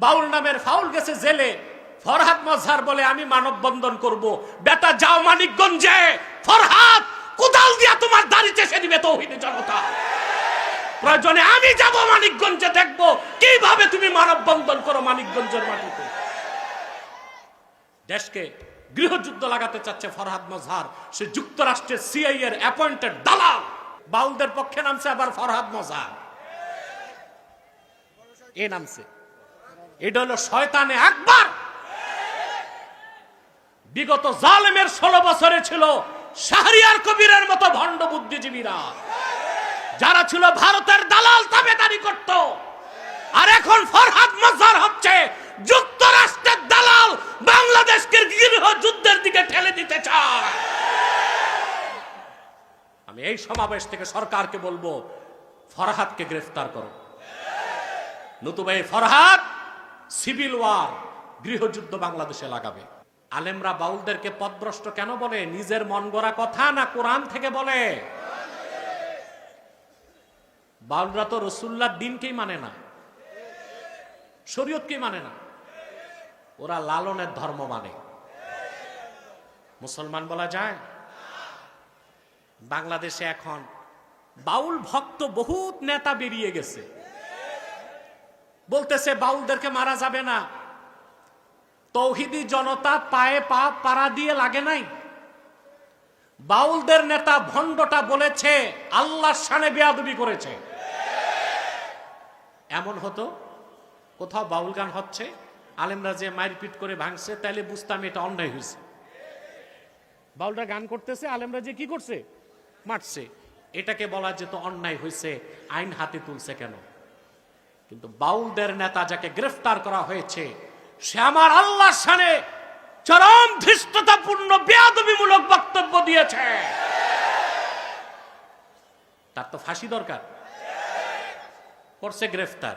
বাউল নামের ফাউল গেছে জেলে, ফরহাদ মজহার বলে আমি মানববন্ধন করব। বেটা যাও মানিকগঞ্জে, ফরহাদ কোদাল দিয়া তোমার দাড়ি চেষে দিবে তৌহিদি জনতা। প্রয়োজনে আমি যাব মানিকগঞ্জে, দেখবো কিভাবে তুমি মানববন্ধন করো মানিকগঞ্জের মাটিতে। দেশকে গৃহযুদ্ধ লাগাতে চাচ্ছে ফরহাদ মজহার, সে যুক্তরাষ্ট্রের সিআইএ এর অ্যাপয়েন্টেড দালাল। বাউলদের পক্ষে নামছে আবার ফরহাদ মজহার, এ নামছে। এটা হলো শয়তানে আকবার। বিগত জালেমের 16 বছরে ছিল শাহরিয়ার কবিরের মতো ভণ্ড বুদ্ধিজীবীরা, যারা ছিল ভারতের দালাল তাবেদারি করত। আর এখন ফরহাদ মজহার হচ্ছে যুক্তরাষ্ট্রের দালাল, বাংলাদেশকে গৃহ যুদ্ধের দিকে ঠেলে দিতে চায়। আমি এই সমাবেশ থেকে সরকারকে বলবো, ফরহাদকে গ্রেফতার করো, নতুবা এই ফরহাদ সিভিল ওয়ার, গৃহযুদ্ধ বাংলাদেশে লাগাবে। আলেমরা বাউলদেরকে পথভ্রষ্ট কেন বলে? নিজের মন গড়া কথা না কোরআন থেকে বলে? বাউলরা তো রাসূলুল্লাহর দ্বীনকেই মানে না, শরীয়তকেই মানে না, ওরা লালনের ধর্ম মানে। মুসলমান বলা যায়? বাংলাদেশে এখন বাউল ভক্ত বহুত নেতা বেরিয়ে গেছে, বলতেছে বাউলদেরকে মারা যাবে না। তৌহিদি জনতা পায়ে পা পাড়া দিয়ে লাগে নাই। বাউলদের নেতা ভণ্ডটা বলেছে আল্লাহর শানে বেয়াদবি করেছে। এমন হতো কোথাও বাউল গান হচ্ছে, আলেমরা যে মারপিট করে ভাঙছে, তাইলে বুঝতাম এটা অন্যায় হয়েছে। বাউলরা গান করতেছে, আলেমরা যে কি করছে, মারছে, এটাকে বলা যেত অন্যায় হয়েছে, আইন হাতে তুলছে কেন? কিন্তু বাউলদের নেতা যাকে গ্রেফতার করা হয়েছে, সে আমার আল্লাহর শানে চরম ধৃষ্টতাপূর্ণ বেয়াদবিমূলক বক্তব্য দিয়েছে। তার তো ফাঁসি দরকার, করছে গ্রেফতার।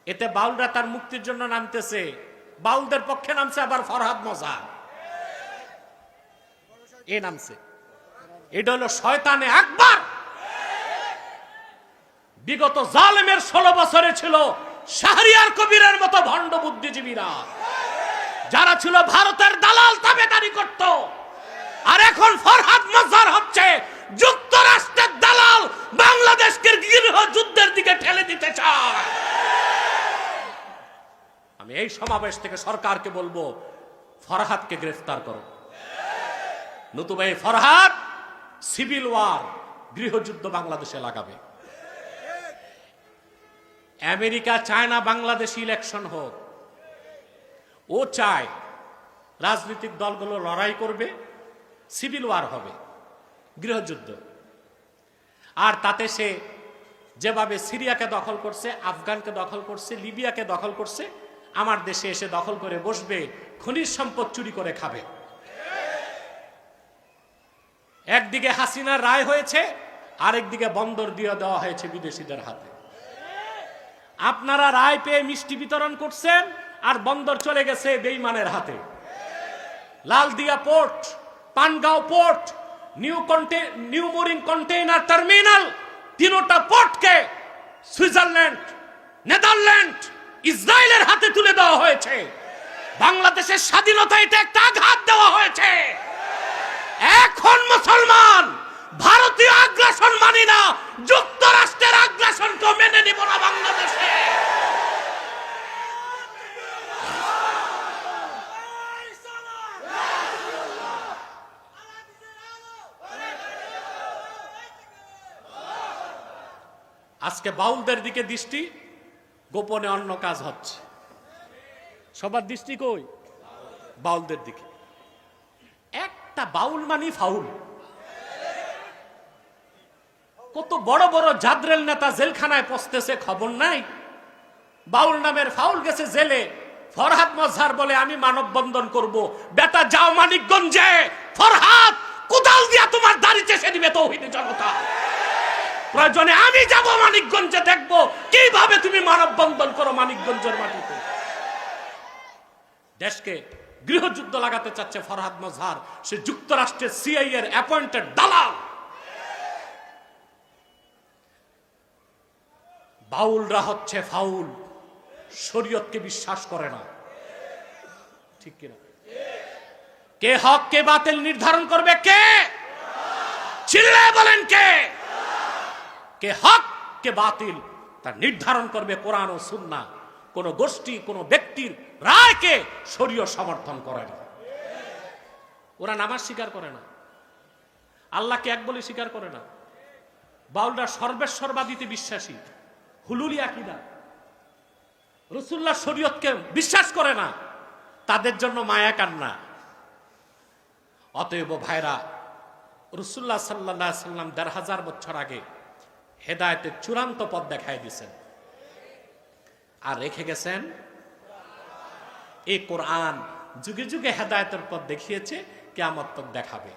এতে বাউলরা তার মুক্তির জন্য নামতেছে, বাউলদের পক্ষে নামছে আবার ফরহাদ মজহার, এ নামছে। এটা হলো শয়তানে আকবার। বিগত জালেমের 16 বছরে ছিল শাহরিয়ার কবিরের মতো ভণ্ড বুদ্ধিজীবীরা, যারা ছিল ভারতের দালাল তাবেদারি করত। আর এখন ফরহাদ মজহার হচ্ছে যুক্তরাষ্ট্রের দালাল, বাংলাদেশকে গৃহ যুদ্ধের দিকে ঠেলে দিতে চায়। আমি এই সমাবেশ থেকে সরকারকে বলবো, ফরহাদকে গ্রেফতার করো, নতুবা এই ফরহাদ সিভিল ওয়ার, গৃহযুদ্ধ বাংলাদেশে লাগাবে। আমেরিকা চায় না বাংলাদেশে ইলেকশন হোক, ও চায় রাজনৈতিক দলগুলো লড়াই করবে, সিভিল ওয়ার হবে, গৃহযুদ্ধ। আর তাতে সে যেভাবে সিরিয়াকে দখল করছে, আফগানকে দখল করছে, লিবিয়াকে দখল করছে, আমার দেশে এসে দখল করে বসবে, খনিজ সম্পদ চুরি করে খাবে। একদিকে হাসিনার রায় হয়েছে, আরেকদিকে বন্দর দিয়ে দেওয়া হয়েছে বিদেশিদের হাতে। আপনারা রায় পেয়ে মিষ্টি বিতরণ করছেন, আর বন্দর চলে গেছে বেঈমানের হাতে। Laldia port, Pangaon port, new mooring container terminal, তিনটা পোর্টকে সুইজারল্যান্ড, নেদারল্যান্ড, ইসরায়েলের হাতে তুলে দেওয়া হয়েছে। বাংলাদেশের স্বাধীনতা এটা একটা আঘাত দেওয়া হয়েছে। এখন মুসলমান ভারতীয় আগ্রাসন মানি না, যুক্তরাষ্ট্রের আগ্রাসনকে মেনে নিব না বাংলাদেশে। আজকে বাউলদের দিকে দৃষ্টি, গোপনে অন্য কাজ হচ্ছে। সবার দৃষ্টি কই? বাউলদের দিকে। একটা বাউল মানি ফাউল। কত বড় বড় জাদরেল নেতা জেলখানায় পচতেছে, খবর নাই? বাউল নামের ফাউল গেছে জেলে, ফরহাদ মজহার বলে আমি মানববন্ধন করব। বেটা যাও মানিকগঞ্জে, ফরহাদ কোদাল দিয়া তোমার দাড়ি চেষে দিবে তৌহিদি জনতা। প্রয়োজনে আমি যাব মানিকগঞ্জে, দেখবো কিভাবে তুমি মানববন্ধন করো মানিকগঞ্জের মাটিতে। দেশকে গৃহযুদ্ধ লাগাতে চাচ্ছে ফরহাদ মজহার, সে যুক্তরাষ্ট্রের সিআইএ এর অ্যাপয়েন্টেড দালাল। বাউলরা হচ্ছে ফাউল, শরীয়তকে বিশ্বাস করে না। ঠিক কিনা? কে হক কে বাতিল নির্ধারণ করবে? কে? চিল্লায় বলেন কে? কে হক কে বাতিল তা নির্ধারণ করবে কোরআন ও সুন্নাহ। কোন গোষ্ঠী কোন ব্যক্তির রায়কে শরীয়ত সমর্থন করে না। ওরা নামাজ স্বীকার করে না, আল্লাহকে এক বলে স্বীকার করে না। বাউলরা সর্বেশ্বরবাদীতে বিশ্বাসী, হুলুলি আকীদা, রাসূলুল্লাহ শরীয়তকে বিশ্বাস করে না, তাদের জন্য মায়া কান্না। অতএব ভাইরা, রাসূলুল্লাহ সাল্লাল্লাহু আলাইহি সাল্লাম ১৫০০ বছর আগে হেদায়েতের চূড়ান্ত পথ দেখায় দিয়েছেন আর রেখে গেছেন এই কোরআন। যুগে যুগে হেদায়েতের পথ দেখিয়েছে, কিয়ামত তক দেখাবে।